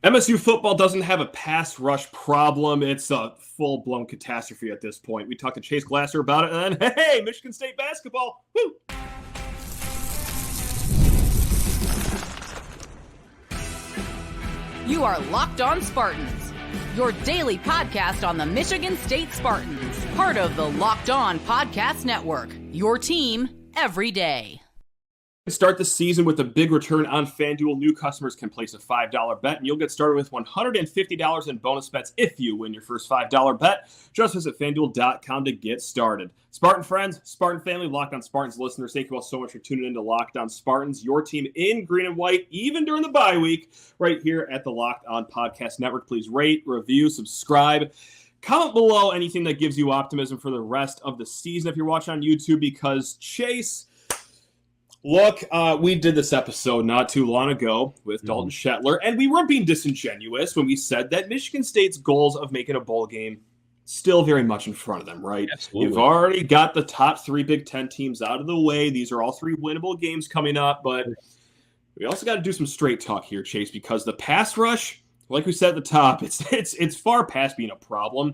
MSU football doesn't have a pass rush problem. It's a full-blown catastrophe at this point. We talked to Chase Glasser about it, and then, hey, Michigan State basketball. Woo! You are Locked On Spartans, your daily podcast on the Michigan State Spartans, part of the Locked On Podcast Network, your team every day. Start the season with a big return on FanDuel. New customers can place a $5 bet, and you'll get started with $150 in bonus bets if you win your first $5 bet. Just visit FanDuel.com to get started. Spartan friends, Spartan family, Locked On Spartans listeners, thank you all so much for tuning in to Locked On Spartans, your team in green and white, even during the bye week, right here at the Locked On Podcast Network. Please rate, review, subscribe. Comment below anything that gives you optimism for the rest of the season if you're watching on YouTube, because Chase... Look, we did this episode not too long ago with Dalton Shetler, and we weren't being disingenuous when we said that Michigan State's goals of making a bowl game still very much in front of them, right? Absolutely. You've already got the top three Big Ten teams out of the way. These are all three winnable games coming up, but we also got to do some straight talk here, Chase, because the pass rush, like we said at the top, it's far past being a problem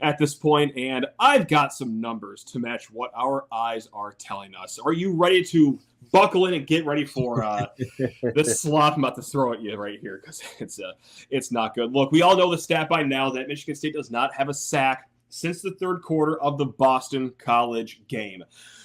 at this point, and I've got some numbers to match what our eyes are telling us. Are you ready to buckle in and get ready for the slop I'm about to throw at you right here, because it's not good. Look, we all know the stat by now that Michigan State does not have a sack since the third quarter of the Boston College game.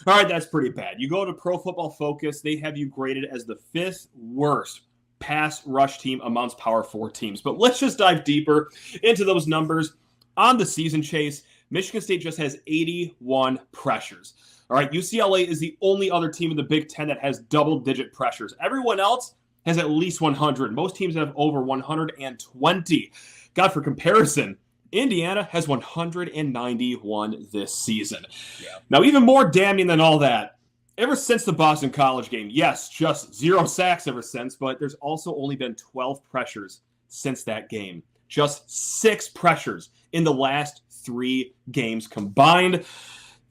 All right, that's pretty bad. You go to Pro Football Focus, they have you graded as the fifth worst pass rush team amongst Power 4 teams. But let's just dive deeper into those numbers. On the season, Chase, Michigan State just has 81 pressures. All right, UCLA is the only other team in the Big Ten that has double-digit pressures. Everyone else has at least 100. Most teams have over 120. God, for comparison, Indiana has 191 this season. Yeah. Now, even more damning than all that, ever since the Boston College game, yes, just 0 sacks ever since, but there's also only been 12 pressures since that game. Just 6 pressures in the last 3 games combined.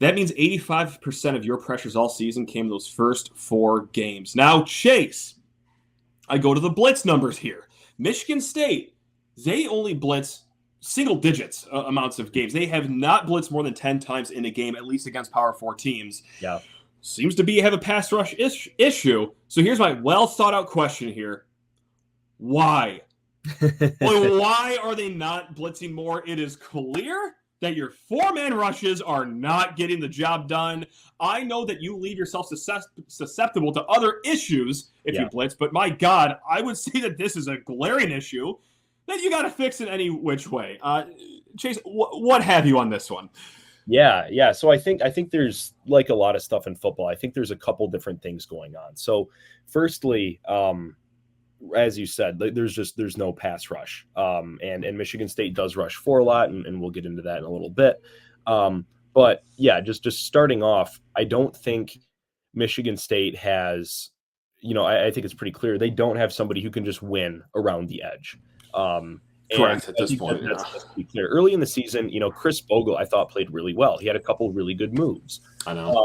That means 85% of your pressures all season came in those first 4 games. Now, Chase, I go to the blitz numbers here. Michigan State, they only blitz single digits amounts of games. They have not blitzed more than 10 times in a game, at least against Power 4 teams. Yeah. Seems to have a pass rush issue. So here's my well-thought-out question here. Why? Well, why are they not blitzing more? It is clear that your 4-man rushes are not getting the job done. I know that you leave yourself susceptible to other issues if you blitz, but my God, I would say that this is a glaring issue that you got to fix in any which way. Chase, what have you on this one? Yeah. So I think there's, like a lot of stuff in football, I think there's a couple different things going on. So firstly, as you said, there's no pass rush. And Michigan State does rush 4 a lot, and we'll get into that in a little bit. But yeah, just starting off, I don't think Michigan State has, I think it's pretty clear they don't have somebody who can just win around the edge. Correct at this point. That's pretty clear. Early in the season, Chris Bogle, I thought, played really well. He had a couple really good moves. I know.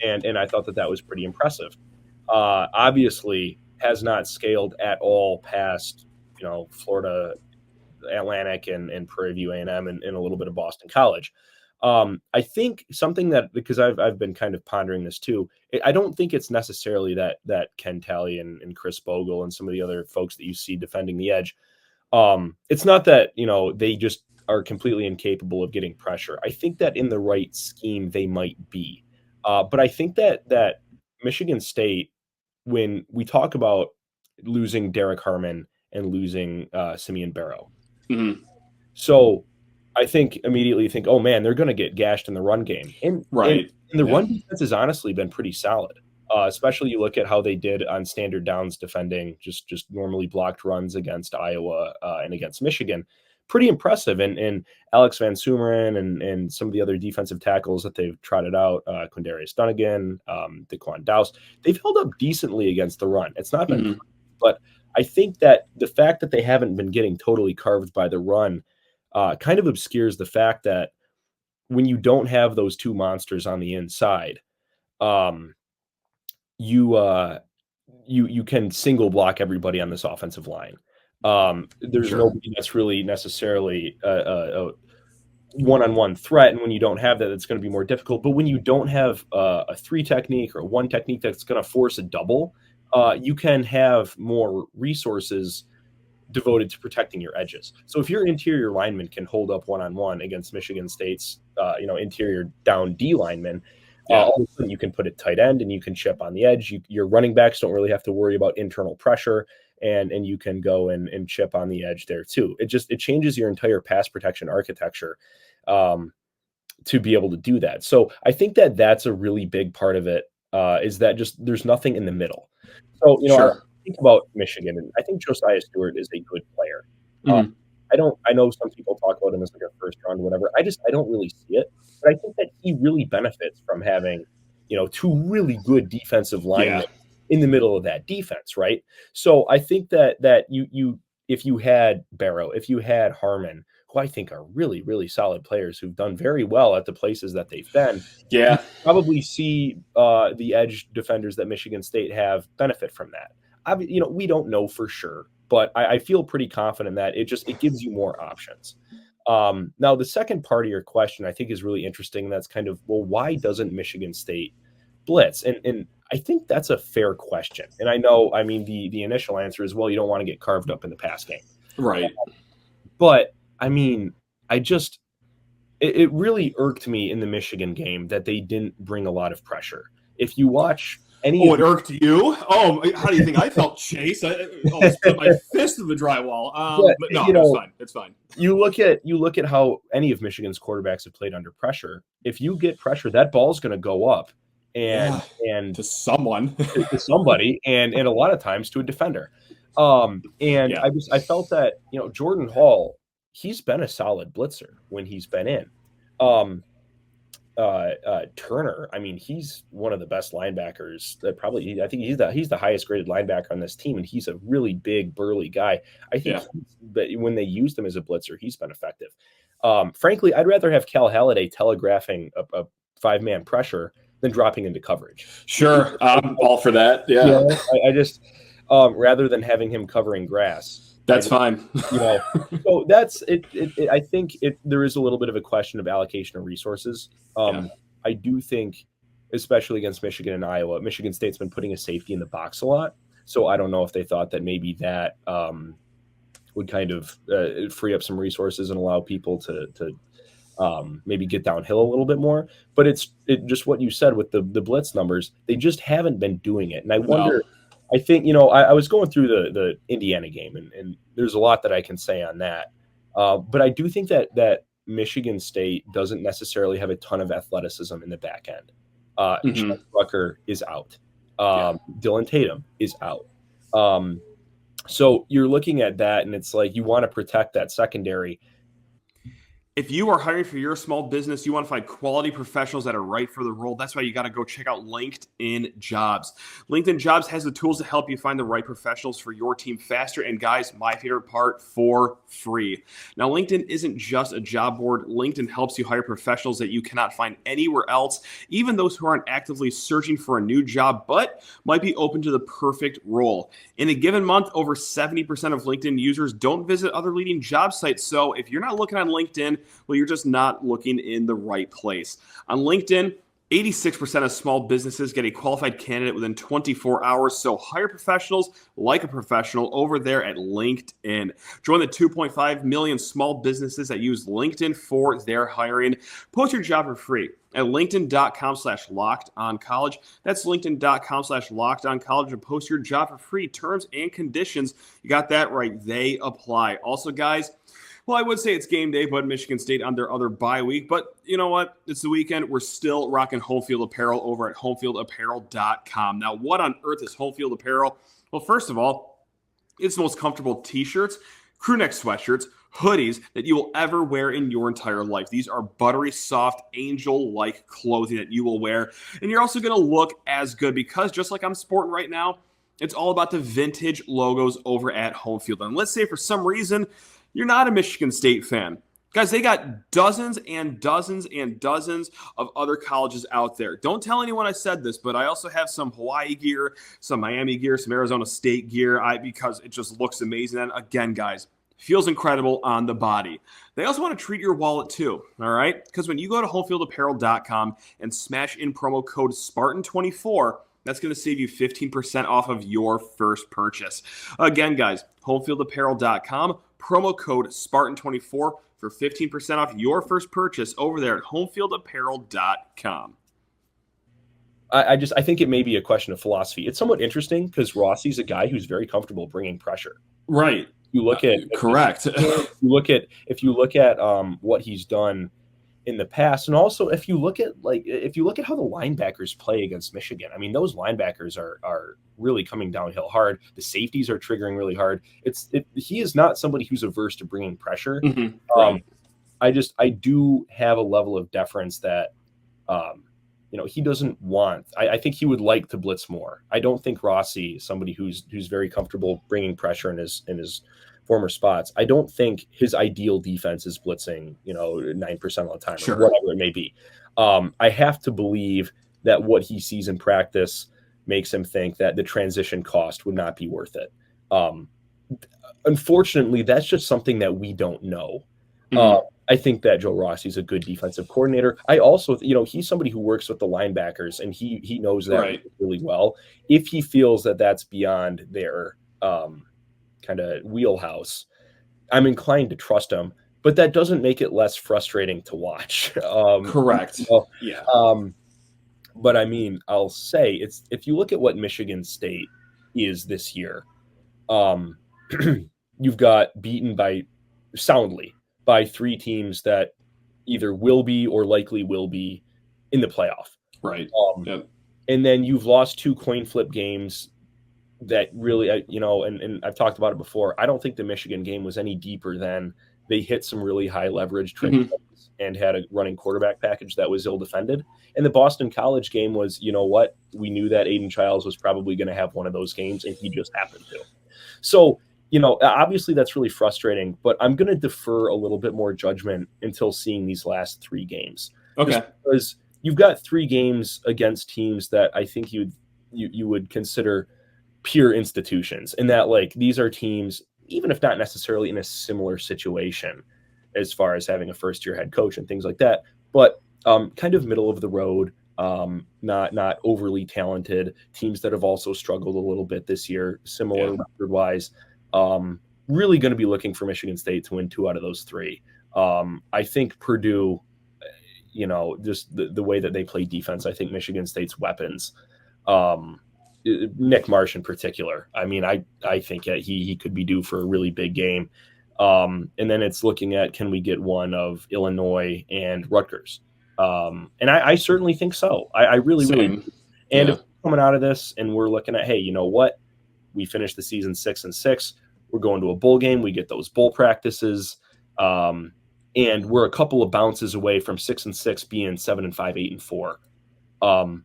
And I thought that was pretty impressive. Obviously, has not scaled at all past, Florida Atlantic and Prairie View A&M and a little bit of Boston College. I think something that, because I've been kind of pondering this too, I don't think it's necessarily that Ken Talley and Chris Bogle and some of the other folks that you see defending the edge. It's not that, they just are completely incapable of getting pressure. I think that in the right scheme, they might be. But I think that Michigan State, when we talk about losing Derek Harmon and losing Simeon Barrow. Mm-hmm. So I immediately think, oh man, they're going to get gashed in the run game. And the run defense has honestly been pretty solid. Especially you look at how they did on standard downs defending just normally blocked runs against Iowa and against Michigan. Pretty impressive. And Alex Van Sumeren and some of the other defensive tackles that they've trotted out, Quindarius Dunnigan, Daquan Dowse, they've held up decently against the run. It's not been, but I think that the fact that they haven't been getting totally carved by the run kind of obscures the fact that when you don't have those 2 monsters on the inside, you can single block everybody on this offensive line. There's Sure. nobody that's really necessarily a one-on-one threat, and when you don't have that, it's going to be more difficult. But when you don't have a 3 technique or a 1 technique that's going to force a double, you can have more resources devoted to protecting your edges. So if your interior lineman can hold up one-on-one against Michigan State's interior down D lineman, all of a sudden you can put it tight end and you can chip on the edge. Your running backs don't really have to worry about internal pressure, and you can go and chip on the edge there too. It changes your entire pass protection architecture to be able to do that. So I think that's a really big part of it, is that just there's nothing in the middle. So, I think about Michigan, and I think Josiah Stewart is a good player. I know some people talk about him as like a first round or whatever. I don't really see it, but I think that he really benefits from having, 2 really good defensive linemen in the middle of that defense, right? So I think that you if you had Barrow, if you had Harmon, who I think are really, really solid players who've done very well at the places that they've been, you probably see the edge defenders that Michigan State have benefit from that. We don't know for sure, but I feel pretty confident that it gives you more options. Now, the second part of your question I think is really interesting. That's kind of, well, why doesn't Michigan State blitz? And I think that's a fair question. And the initial answer is, well, you don't want to get carved up in the pass game. Right. But it really irked me in the Michigan game that they didn't bring a lot of pressure. If you watch it irked you? Oh, how do you think I felt, Chase? I almost put my fist in the drywall. But no, it's fine. You look at how any of Michigan's quarterbacks have played under pressure. If you get pressure, that ball's going to go up and to someone, to somebody, and a lot of times to a defender. I felt that Jordan Hall, he's been a solid blitzer when he's been in. Turner, he's one of the best linebackers that I think he's the highest graded linebacker on this team, and he's a really big burly guy. I think that when they used him as a blitzer, he's been effective. Frankly, I'd rather have Cal Halliday telegraphing a 5-man pressure than dropping into coverage. Sure. I'm all for that. Yeah. I just rather than having him covering grass. That's fine. So that's it. I think there is a little bit of a question of allocation of resources. I do think, especially against Michigan and Iowa, Michigan State's been putting a safety in the box a lot. So I don't know if they thought that maybe that would kind of free up some resources and allow people to maybe get downhill a little bit more. But it's just what you said with the blitz numbers. They just haven't been doing it. And I wonder. No. I think, I was going through the Indiana game, and there's a lot that I can say on that. But I do think that Michigan State doesn't necessarily have a ton of athleticism in the back end. Rucker is out. Dylan Tatum is out. So you're looking at that, and it's like you want to protect that secondary. If you are hiring for your small business, you want to find quality professionals that are right for the role. That's why you got to go check out LinkedIn Jobs. LinkedIn Jobs has the tools to help you find the right professionals for your team faster. And guys, my favorite part, for free. Now, LinkedIn isn't just a job board. LinkedIn helps you hire professionals that you cannot find anywhere else, even those who aren't actively searching for a new job, but might be open to the perfect role. In a given month, over 70% of LinkedIn users don't visit other leading job sites. So if you're not looking on LinkedIn, well, you're just not looking in the right place. On LinkedIn, 86% of small businesses get a qualified candidate within 24 hours. So hire professionals like a professional over there at LinkedIn. Join the 2.5 million small businesses that use LinkedIn for their hiring. Post your job for free at linkedin.com/lockedoncollege. That's linkedin.com/lockedoncollege to post your job for free. Terms and conditions, you got that right. They apply. Also, guys, well, I would say it's game day, but Michigan State on their other bye week. But you know what? It's the weekend. We're still rocking HomeField Apparel over at HomeFieldApparel.com. Now, what on earth is HomeField Apparel? Well, first of all, it's the most comfortable T-shirts, crew neck sweatshirts, hoodies that you will ever wear in your entire life. These are buttery soft, angel-like clothing that you will wear. And you're also going to look as good because just like I'm sporting right now, it's all about the vintage logos over at HomeField. And let's say for some reason, you're not a Michigan State fan. Guys, they got dozens and dozens and dozens of other colleges out there. Don't tell anyone I said this, but I also have some Hawaii gear, some Miami gear, some Arizona State gear, because it just looks amazing. And again, guys, feels incredible on the body. They also want to treat your wallet too, all right? Because when you go to HomeFieldApparel.com and smash in promo code Spartan24, that's going to save you 15% off of your first purchase. Again, guys, HomeFieldApparel.com, promo code Spartan24 for 15% off your first purchase over there at HomeFieldApparel.com. I think it may be a question of philosophy. It's somewhat interesting because Rossi's a guy who's very comfortable bringing pressure. Right. You look at correct. If you look at what he's done in the past, and also if you look at how the linebackers play against Michigan, I mean, those linebackers are really coming downhill hard. The safeties are triggering really hard. He is not somebody who's averse to bringing pressure. Mm-hmm. Right. I do have a level of deference that he doesn't want. I think he would like to blitz more. I don't think Rossi is somebody who's very comfortable bringing pressure in his former spots. I don't think his ideal defense is blitzing, 9% of the time, sure, or whatever it may be. I have to believe that what he sees in practice makes him think that the transition cost would not be worth it. Unfortunately, that's just something that we don't know. Mm-hmm. I think that Joe Rossi is a good defensive coordinator. I also, he's somebody who works with the linebackers, and he knows that really well. If he feels that that's beyond their kind of wheelhouse, I'm inclined to trust him, but that doesn't make it less frustrating to watch. Correct. Yeah. But I mean, I'll say if you look at what Michigan State is this year, you've got beaten soundly by three teams that either will be or likely will be in the playoff. Right. Yep. And then you've lost two coin flip games that really, and I've talked about it before. I don't think the Michigan game was any deeper than they hit some really high leverage trick plays and had a running quarterback package that was ill defended. And the Boston College game was, we knew that Aiden Childs was probably going to have one of those games, and he just happened to. So, obviously that's really frustrating, but I'm going to defer a little bit more judgment until seeing these last three games. Okay. Because you've got three games against teams that I think you would consider pure institutions, and that these are teams, even if not necessarily in a similar situation as far as having a first-year head coach and things like that, but kind of middle of the road, not overly talented teams that have also struggled a little bit this year, similar record-wise. Really going to be looking for Michigan State to win two out of those three. I think Purdue, just the way that they play defense, I think Michigan State's weapons, Nick Marsh in particular. I mean, I think he could be due for a really big game. And then it's looking at, can we get one of Illinois and Rutgers? And I certainly think so. I really, really do. And if we're coming out of this and we're looking at, hey, you know what? We finished the season 6-6. We're going to a bowl game. We get those bowl practices. And we're a couple of bounces away from 6-6 being 7-5, 8-4.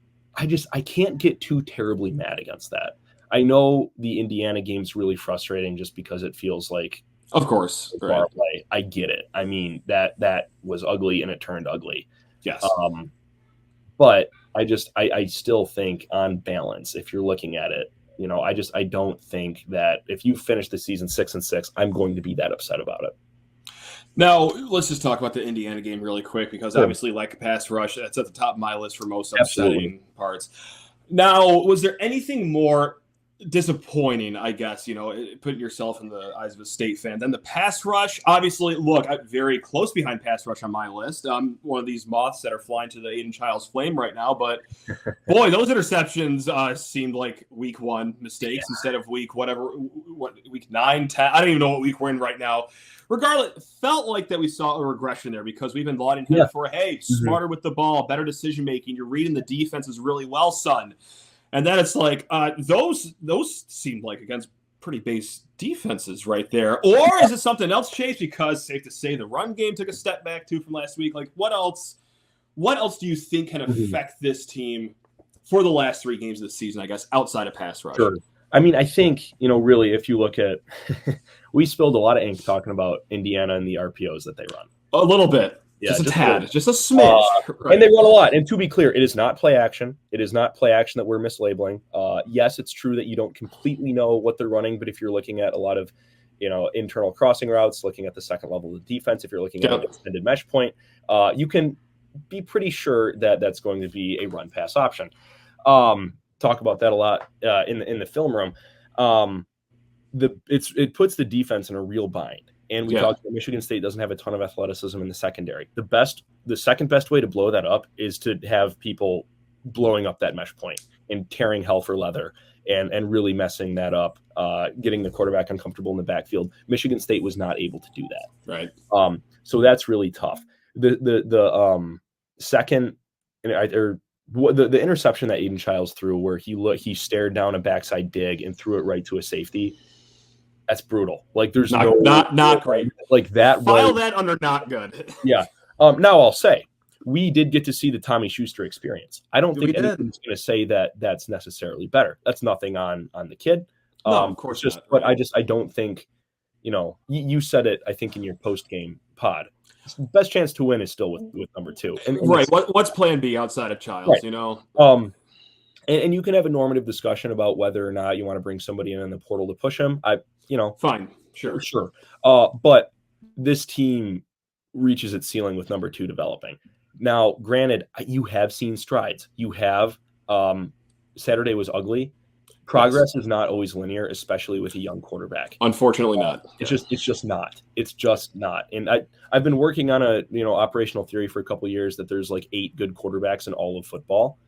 I can't get too terribly mad against that. I know the Indiana game's really frustrating just because it feels like, of course, right. Play. I get it. I mean, that was ugly and it turned ugly. Yes. But I still think on balance, if you're looking at it, I don't think that if you finish the season 6-6, I'm going to be that upset about it. Now, let's just talk about the Indiana game really quick, because obviously, like a pass rush, that's at the top of my list for most upsetting parts. Now, was there anything more disappointing, I guess, putting yourself in the eyes of a State fan, than the pass rush? Obviously, look, I'm very close behind pass rush on my list. I'm one of these moths that are flying to the Aiden Childs flame right now, but boy, those interceptions seemed like week 1 mistakes instead of week 9, 10. I don't even know what week we're in right now. Regardless, it felt like that we saw a regression there, because we've been lauding him for, hey, smarter with the ball, better decision making. You're reading the defenses really well, son. And then it's like those seemed like against pretty base defenses right there. Or is it something else, Chase? Because safe to say the run game took a step back too from last week. Like, what else do you think can affect this team for the last 3 games of the season, I guess, outside of pass rush? Sure. I mean, I think, really, if you look at we spilled a lot of ink talking about Indiana and the RPOs that they run. A little bit. Yeah, just a tad. Just a smidge. Right. And they run a lot. And to be clear, it is not play action. It is not play action that we're mislabeling. Yes, it's true that you don't completely know what they're running, but if you're looking at a lot of, internal crossing routes, looking at the second level of the defense, if you're looking at an extended mesh point, you can be pretty sure that that's going to be a run pass option. Talk about that a lot in the film room. It puts the defense in a real bind. And we talked about Michigan State doesn't have a ton of athleticism in the secondary. The second best way to blow that up is to have people blowing up that mesh point and tearing hell for leather and really messing that up, getting the quarterback uncomfortable in the backfield. Michigan State was not able to do that. Right. So that's really tough. The second, the interception that Aiden Childs threw, where he stared down a backside dig and threw it right to a safety. That's brutal. Like there's not great. Like that. File that under not good. Yeah. Now I'll say we did get to see the Tommy Schuster experience. I don't think anyone's going to say that that's necessarily better. That's nothing on the kid. No, of course not. But I don't think, you said it, I think in your post game pod, best chance to win is still with number 2. And right. What's plan B outside of Childs, right. And you can have a normative discussion about whether or not you want to bring somebody in the portal to push him. Fine. Sure. But this team reaches its ceiling with number 2 developing. Now, granted, you have seen strides. You have Saturday was ugly. Progress is not always linear, especially with a young quarterback. Unfortunately not. It's just not. It's just not. And I've been working on a operational theory for a couple of years that there's like 8 good quarterbacks in all of football.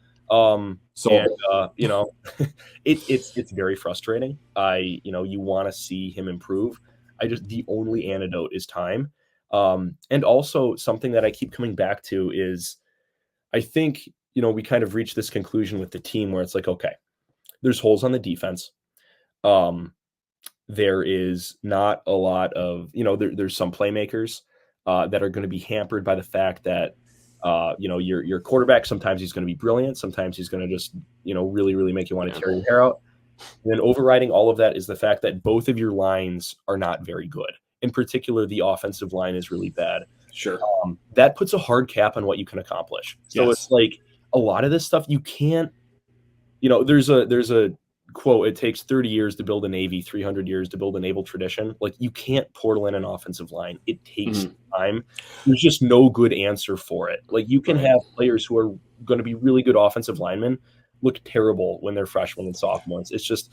It's very frustrating. You want to see him improve. The only antidote is time. And also something that I keep coming back to is I think, we kind of reached this conclusion with the team where it's like, okay, there's holes on the defense. There is not a lot of, there's some playmakers that are going to be hampered by the fact that your quarterback, sometimes he's going to be brilliant. Sometimes he's going to just, really, really make you want to tear your hair out. And then overriding all of that is the fact that both of your lines are not very good. In particular, the offensive line is really bad. Sure. That puts a hard cap on what you can accomplish. So It's like a lot of this stuff you can't, there's a quote, it takes 30 years to build a Navy, 300 years to build a naval tradition. Like you can't portal in an offensive line. It takes time. There's just no good answer for it. Like you can have players who are going to be really good offensive linemen look terrible when they're freshmen and sophomores. It's just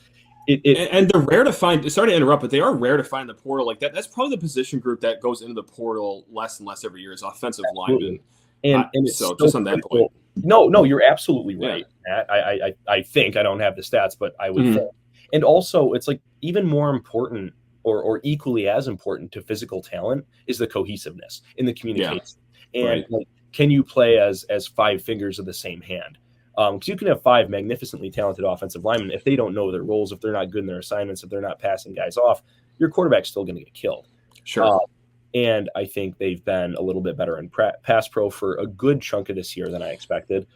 and they're rare to find. Sorry to interrupt, but they are rare to find the portal like that. That's probably the position group that goes into the portal less and less every year is offensive linemen. And it's so just on that point. No, you're absolutely right, Matt. I think I don't have the stats, but I would think. And also, it's like even more important or equally as important to physical talent is the cohesiveness in the communication. And like, can you play as 5 fingers of the same hand? Because you can have 5 magnificently talented offensive linemen. If they don't know their roles, if they're not good in their assignments, if they're not passing guys off, your quarterback's still going to get killed. Sure. And I think they've been a little bit better in pass pro for a good chunk of this year than I expected.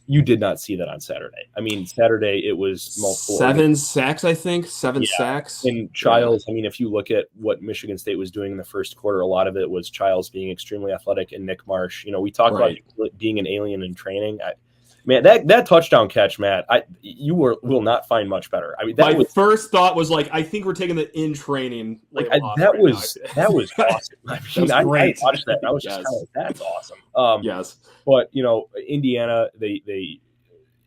You did not see that on Saturday. I mean, Saturday it was multiple 7 sacks, I think. 7 sacks. And Childs, I mean, if you look at what Michigan State was doing in the first quarter, a lot of it was Childs being extremely athletic and Nick Marsh. We talk about being an alien in training. Man, that touchdown catch, Matt, you will not find much better. I mean, my first thought was like, I think we're taking the in training. That was awesome. I mean, I watched that. And I was just kind of like, that's awesome. Yes, but Indiana, they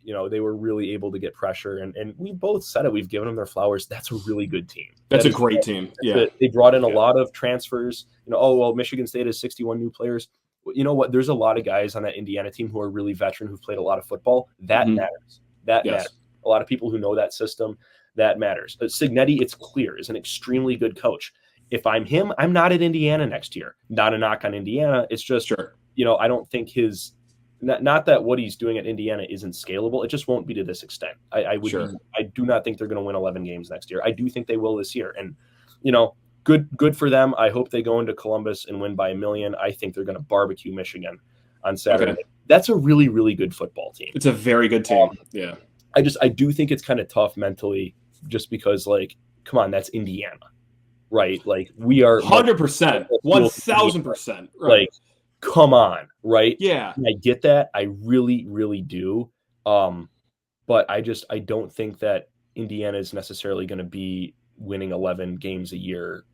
were really able to get pressure, and we both said it. We've given them their flowers. That's a really good team. That's a great team. Yeah, they brought in a lot of transfers. Michigan State has 61 new players. You know what? There's a lot of guys on that Indiana team who are really veteran, who've played a lot of football. That matters. That matters. A lot of people who know that system, that matters. Signetti, it's clear, is an extremely good coach. If I'm him, I'm not at Indiana next year. Not a knock on Indiana. It's just, I don't think not that what he's doing at Indiana isn't scalable. It just won't be to this extent. I do not think they're going to win 11 games next year. I do think they will this year. And, good for them. I hope they go into Columbus and win by 1 million. I think they're going to barbecue Michigan on Saturday. Okay. That's a really, really good football team. It's a very good team. I do think it's kind of tough mentally just because, like, come on, that's Indiana. right? Like we are 100%, 1,000%. Right. Like, come on, right? Yeah. And I get that. I really, really do. But I don't think that Indiana is necessarily going to be winning 11 games a year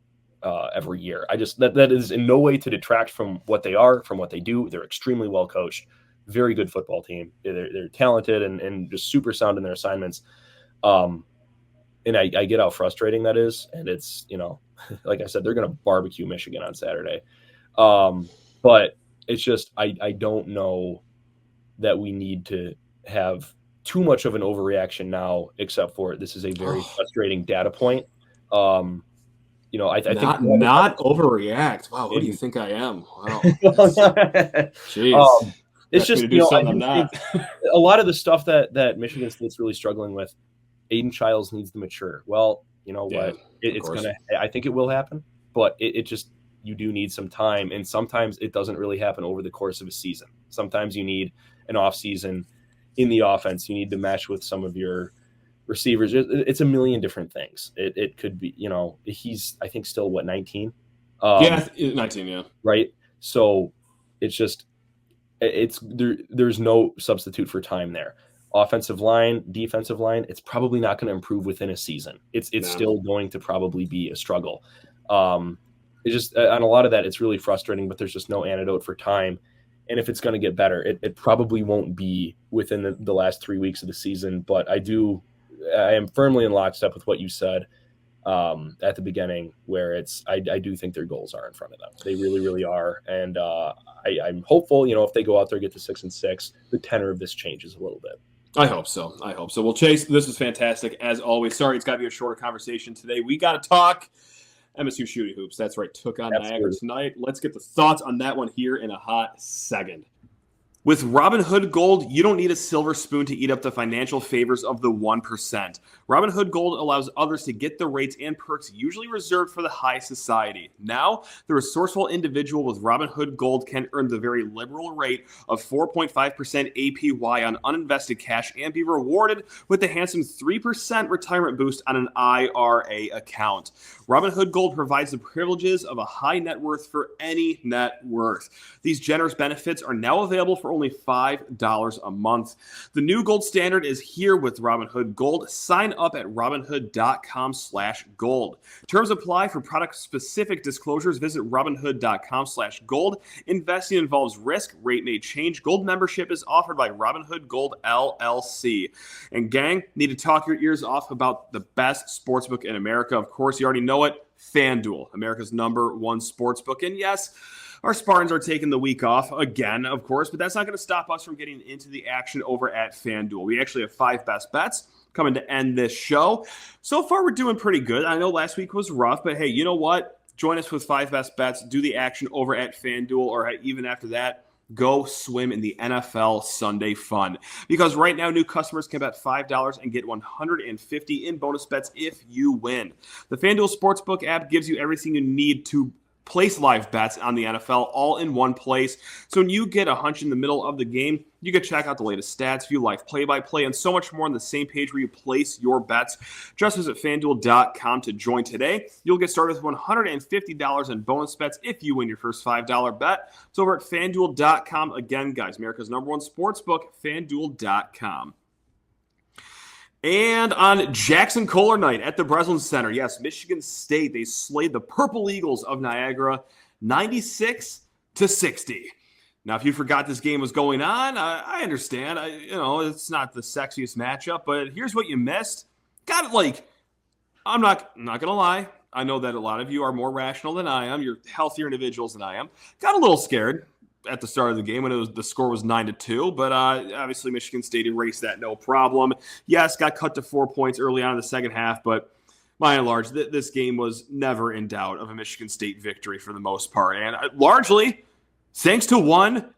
every year. That is in no way to detract from what they are, from what they do. They're extremely well coached, very good football team. They're talented and just super sound in their assignments. And I get how frustrating that is. And it's, like I said, they're going to barbecue Michigan on Saturday. But it's just, I don't know that we need to have too much of an overreaction now, except for this is a very frustrating data point. I think not overreact. Wow, what do you think I am? Wow. Jeez. It's just, I'm not. A lot of the stuff that Michigan State's really struggling with, Aiden Childs needs to mature. Well, you know what? It's going to, I think it will happen, but it just, you do need some time. And sometimes it doesn't really happen over the course of a season. Sometimes you need an off season in the offense. You need to mesh with some of your receivers. It's a million different things. It could be, he's, I think, still 19? 19, yeah. Right. So it's just, there's no substitute for time there. Offensive line, defensive line, it's probably not going to improve within a season. It's still going to probably be a struggle. It's just, on a lot of that, it's really frustrating, but there's just no antidote for time. And if it's going to get better, it probably won't be within the last 3 weeks of the season. But I am firmly in lockstep with what you said at the beginning, where I do think their goals are in front of them. They really, really are. And I'm hopeful, if they go out there, get to 6-6, the tenor of this changes a little bit. I hope so. Well, Chase, this is fantastic as always. Sorry, it's got to be a shorter conversation today. We got to talk MSU shooting hoops. That's right. Took on Niagara tonight. Let's get the thoughts on that one here in a hot second. With Robinhood Gold, you don't need a silver spoon to eat up the financial favors of the 1%. Robinhood Gold allows others to get the rates and perks usually reserved for the high society. Now, the resourceful individual with Robinhood Gold can earn the very liberal rate of 4.5% APY on uninvested cash and be rewarded with the handsome 3% retirement boost on an IRA account. Robinhood Gold provides the privileges of a high net worth for any net worth. These generous benefits are now available for only $5 a month. The new gold standard is here with Robinhood Gold. Sign up at Robinhood.com/gold. Terms apply. For product-specific disclosures, visit Robinhood.com/gold. Investing involves risk. Rate may change. Gold membership is offered by Robinhood Gold LLC. And gang, need to talk your ears off about the best sportsbook in America. Of course, you already know it. FanDuel, America's #1 sportsbook. And yes, our Spartans are taking the week off again, of course, but that's not going to stop us from getting into the action over at FanDuel. We actually have 5 best bets coming to end this show. So far, we're doing pretty good. I know last week was rough, but hey, you know what? Join us with 5 best bets. Do the action over at FanDuel, or even after that, go swim in the NFL Sunday Fun. Because right now, new customers can bet $5 and get $150 in bonus bets if you win. The FanDuel Sportsbook app gives you everything you need to place live bets on the NFL all in one place. So when you get a hunch in the middle of the game, you can check out the latest stats, view live play-by-play, and so much more on the same page where you place your bets. Just visit FanDuel.com to join today. You'll get started with $150 in bonus bets if you win your first $5 bet. It's over at FanDuel.com. Again, guys, America's #1 sportsbook, FanDuel.com. And on Jaxon Kohler night at the Breslin Center, yes, Michigan State, they slayed the Purple Eagles of Niagara 96-60. Now, if you forgot this game was going on, I understand. It's not the sexiest matchup, but here's what you missed. I'm not going to lie. I know that a lot of you are more rational than I am. You're healthier individuals than I am. Got a little scared at the start of the game when the score was 9-2, but obviously Michigan State erased that no problem. Yes, got cut to 4 points early on in the second half, but by and large, this game was never in doubt of a Michigan State victory for the most part, and largely thanks to one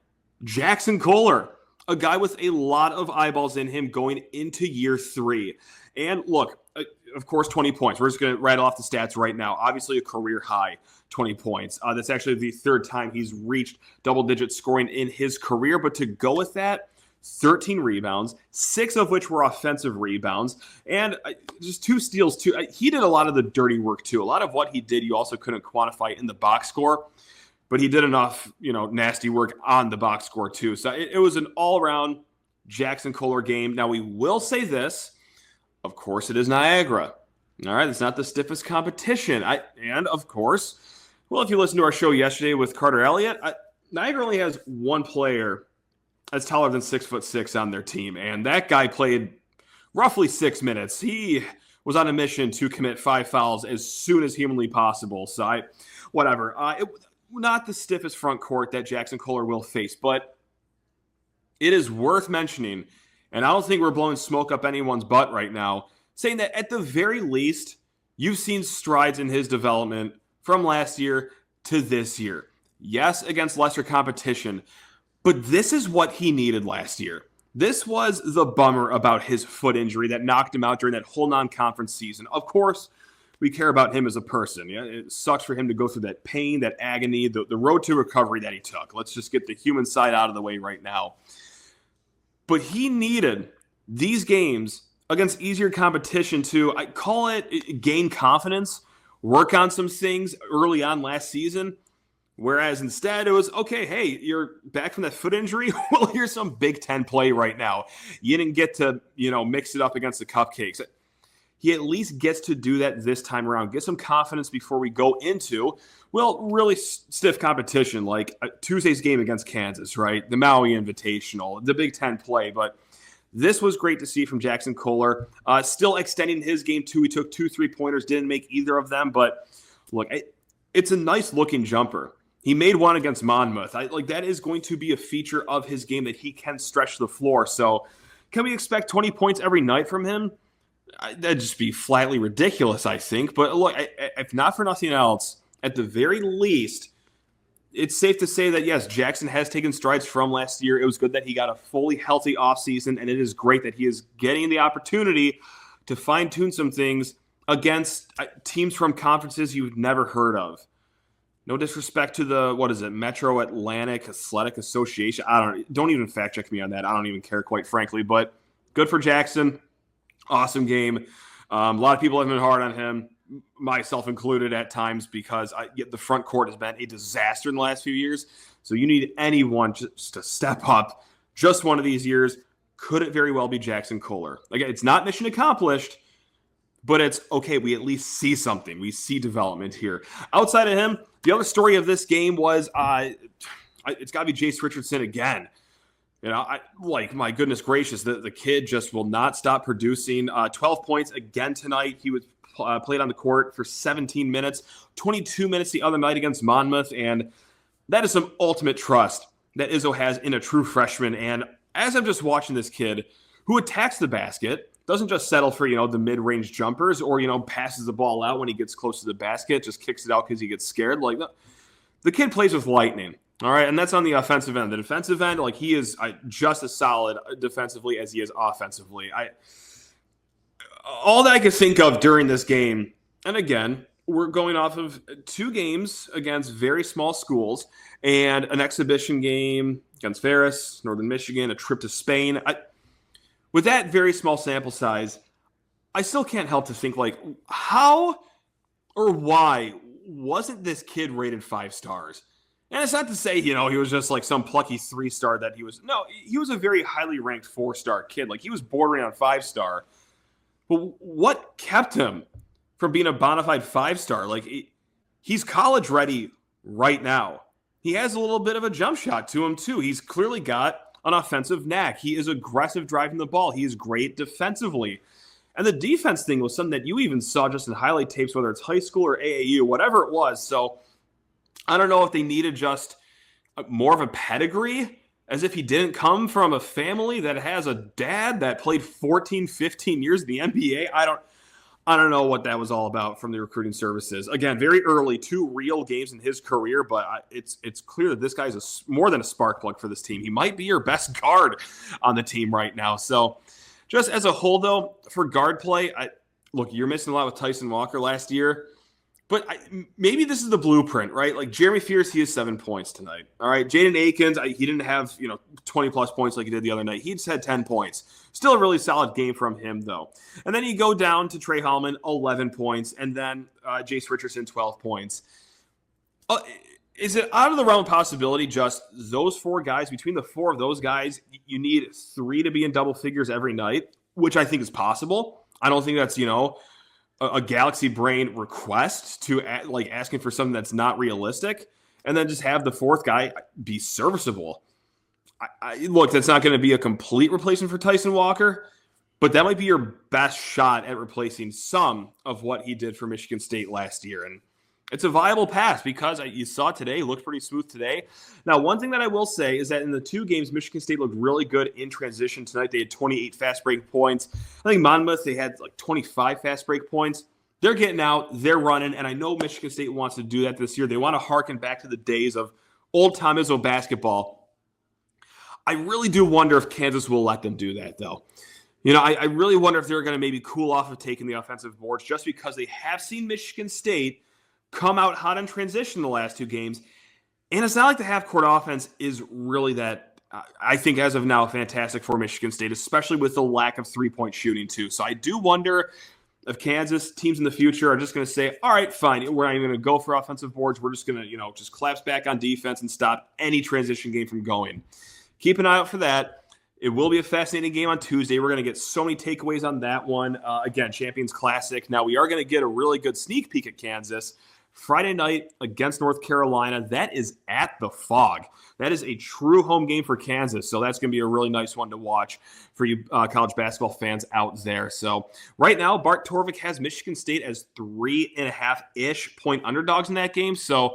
Jaxon Kohler, a guy with a lot of eyeballs in him going into year 3. And look, of course, 20 points. We're just going to write off the stats right now. Obviously, a career high, 20 points. That's actually the 3rd time he's reached double-digit scoring in his career. But to go with that, 13 rebounds, 6 of which were offensive rebounds, and just 2 steals too. He did a lot of the dirty work too. A lot of what he did, you also couldn't quantify in the box score, but he did enough, nasty work on the box score too. So it was an all-around Jaxon Kohler game. Now, we will say this. Of course, it is Niagara. All right, it's not the stiffest competition. And, of course, well, if you listened to our show yesterday with Carter Elliott, Niagara only has one player that's taller than 6'6" on their team, and that guy played roughly 6 minutes. He was on a mission to commit 5 fouls as soon as humanly possible. So, whatever. Not the stiffest front court that Jaxon Kohler will face, but it is worth mentioning, and I don't think we're blowing smoke up anyone's butt right now, saying that at the very least, you've seen strides in his development from last year to this year. Yes, against lesser competition, but this is what he needed last year. This was the bummer about his foot injury that knocked him out during that whole non-conference season. Of course, we care about him as a person. Yeah, it sucks for him to go through that pain, that agony, the road to recovery that he took. Let's just get the human side out of the way right now. But he needed these games against easier competition to, I call it, gain confidence, work on some things early on last season. Whereas instead it was, okay, hey, you're back from that foot injury? Well, here's some Big Ten play right now. You didn't get to, mix it up against the cupcakes. He at least gets to do that this time around. Get some confidence before we go into, really stiff competition like Tuesday's game against Kansas, right? The Maui Invitational, the Big Ten play. But this was great to see from Jaxon Kohler. Still extending his game, too. He took 2 3-pointers, didn't make either of them. But, look, it's a nice-looking jumper. He made one against Monmouth. That is going to be a feature of his game that he can stretch the floor. So can we expect 20 points every night from him? That'd just be flatly ridiculous, I think. But look, if not for nothing else, at the very least, it's safe to say that, yes, Jaxon has taken strides from last year. It was good that he got a fully healthy offseason, and it is great that he is getting the opportunity to fine-tune some things against teams from conferences you've never heard of. No disrespect to the, Metro Atlantic Athletic Association. Don't even fact check me on that. I don't even care, quite frankly. But good for Jaxon. Awesome game. A lot of people have been hard on him, myself included at times, because the front court has been a disaster in the last few years. So you need anyone just to step up. Just one of these years. Could it very well be Jaxon Kohler? Again, it's not mission accomplished, but it's okay. We at least see something. We see development here. Outside of him, the other story of this game was it's got to be Jace Richardson again. My goodness gracious, the kid just will not stop producing. 12 points again tonight. He was played on the court for 17 minutes, 22 minutes the other night against Monmouth, and that is some ultimate trust that Izzo has in a true freshman. And as I'm just watching this kid who attacks the basket, doesn't just settle for, the mid-range jumpers or, passes the ball out when he gets close to the basket, just kicks it out because he gets scared. The kid plays with lightning. All right, and that's on the offensive end. The defensive end, he is just as solid defensively as he is offensively. All that I could think of during this game, and again, we're going off of 2 games against very small schools and an exhibition game against Ferris, Northern Michigan, a trip to Spain. With that very small sample size, I still can't help to think, how or why wasn't this kid rated 5 stars? And it's not to say, he was just some plucky 3-star that he was. No, he was a very highly ranked 4-star kid. He was bordering on 5-star. But what kept him from being a bona fide 5-star? He's college ready right now. He has a little bit of a jump shot to him, too. He's clearly got an offensive knack. He is aggressive driving the ball. He is great defensively. And the defense thing was something that you even saw just in highlight tapes, whether it's high school or AAU, whatever it was. So I don't know if they needed just more of a pedigree, as if he didn't come from a family that has a dad that played 14, 15 years in the NBA. I don't know what that was all about from the recruiting services. Again, very early, 2 real games in his career, but it's clear that this guy's more than a spark plug for this team. He might be your best guard on the team right now. So just as a whole, though, for guard play, look, you're missing a lot with Tyson Walker last year. But maybe this is the blueprint, right? Like Jeremy Fears, he has 7 points tonight. All right. Jaden Akins, he didn't have, 20-plus points like he did the other night. He just had 10 points. Still a really solid game from him, though. And then you go down to Trey Hallman, 11 points, and then Jace Richardson, 12 points. Is it out of the realm of possibility just those 4 guys, between the 4 of those guys, you need 3 to be in double figures every night, which I think is possible. I don't think that's, a galaxy brain request to asking for something that's not realistic, and then just have the 4th guy be serviceable. Look, that's not going to be a complete replacement for Tyson Walker, but that might be your best shot at replacing some of what he did for Michigan State last year. And it's a viable pass because you saw today, looked pretty smooth today. Now, one thing that I will say is that in the 2 games, Michigan State looked really good in transition tonight. They had 28 fast break points. I think Monmouth, they had 25 fast break points. They're getting out, they're running, and I know Michigan State wants to do that this year. They want to harken back to the days of old Tom Izzo basketball. I really do wonder if Kansas will let them do that, though. I really wonder if they're going to maybe cool off of taking the offensive boards just because they have seen Michigan State come out hot in transition the last 2 games. And it's not like the half-court offense is really that, I think, as of now, fantastic for Michigan State, especially with the lack of three-point shooting, too. So I do wonder if Kansas teams in the future are just going to say, all right, fine, we're not even going to go for offensive boards. We're just going to, just collapse back on defense and stop any transition game from going. Keep an eye out for that. It will be a fascinating game on Tuesday. We're going to get so many takeaways on that one. Again, Champions Classic. Now, we are going to get a really good sneak peek at Kansas Friday night against North Carolina. That is at the Fog. That is a true home game for Kansas. So that's going to be a really nice one to watch for you college basketball fans out there. So right now, Bart Torvik has Michigan State as 3.5-ish point underdogs in that game. So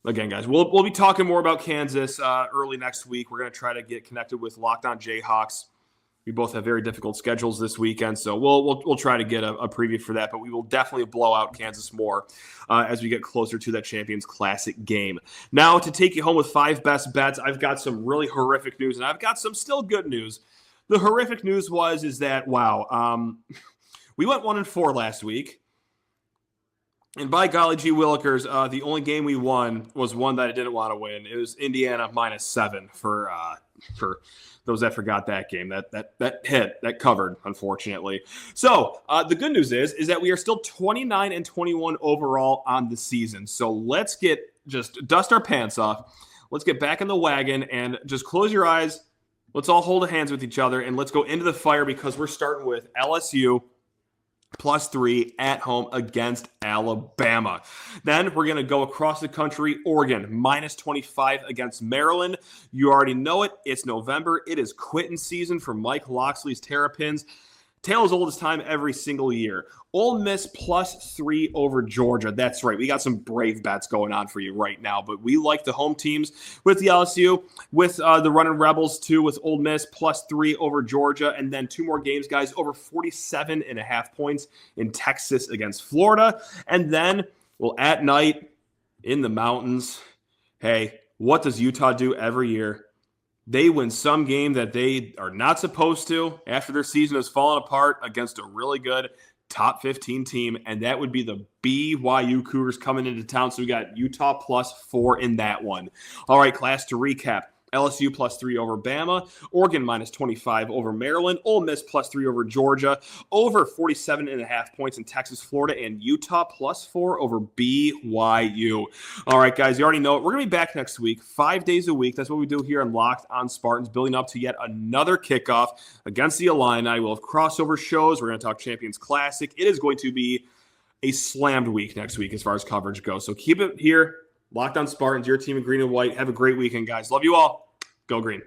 again, guys, we'll be talking more about Kansas early next week. We're going to try to get connected with Locked On Jayhawks. We both have very difficult schedules this weekend, so we'll try to get a preview for that. But we will definitely blow out Kansas more as we get closer to that Champions Classic game. Now, to take you home with 5 best bets, I've got some really horrific news, and I've got some still good news. The horrific news is that we went 1-4 last week. And by golly gee willikers, the only game we won was one that I didn't want to win. It was Indiana -7 for those that forgot that game. That covered, unfortunately. So the good news is that we are still 29-21 overall on the season. So let's just dust our pants off. Let's get back in the wagon and just close your eyes. Let's all hold hands with each other and let's go into the fire because we're starting with LSU +3 at home against Alabama. Then we're going to go across the country. Oregon -25 against Maryland. You already know it. It's November. It is quitting season for Mike Loxley's Terrapins. Tale as old as time every single year. Ole Miss +3 over Georgia. That's right. We got some brave bets going on for you right now, but we like the home teams with the LSU, with the Running Rebels too, with Ole Miss +3 over Georgia, and then 2 more games, guys, over 47.5 points in Texas against Florida. And then, at night in the mountains, hey, what does Utah do every year? They win some game that they are not supposed to after their season has fallen apart against a really good top 15 team, and that would be the BYU Cougars coming into town. So we got Utah +4 in that one. All right, class, to recap. LSU +3 over Bama, Oregon -25 over Maryland, Ole Miss +3 over Georgia, over 47.5 points in Texas, Florida, and Utah +4 over BYU. All right, guys, you already know it. We're going to be back next week, 5 days a week. That's what we do here on Locked on Spartans, building up to yet another kickoff against the Illini. We'll have crossover shows. We're going to talk Champions Classic. It is going to be a slammed week next week as far as coverage goes. So keep it here. Locked on Spartans, your team in green and white. Have a great weekend, guys. Love you all. Go green.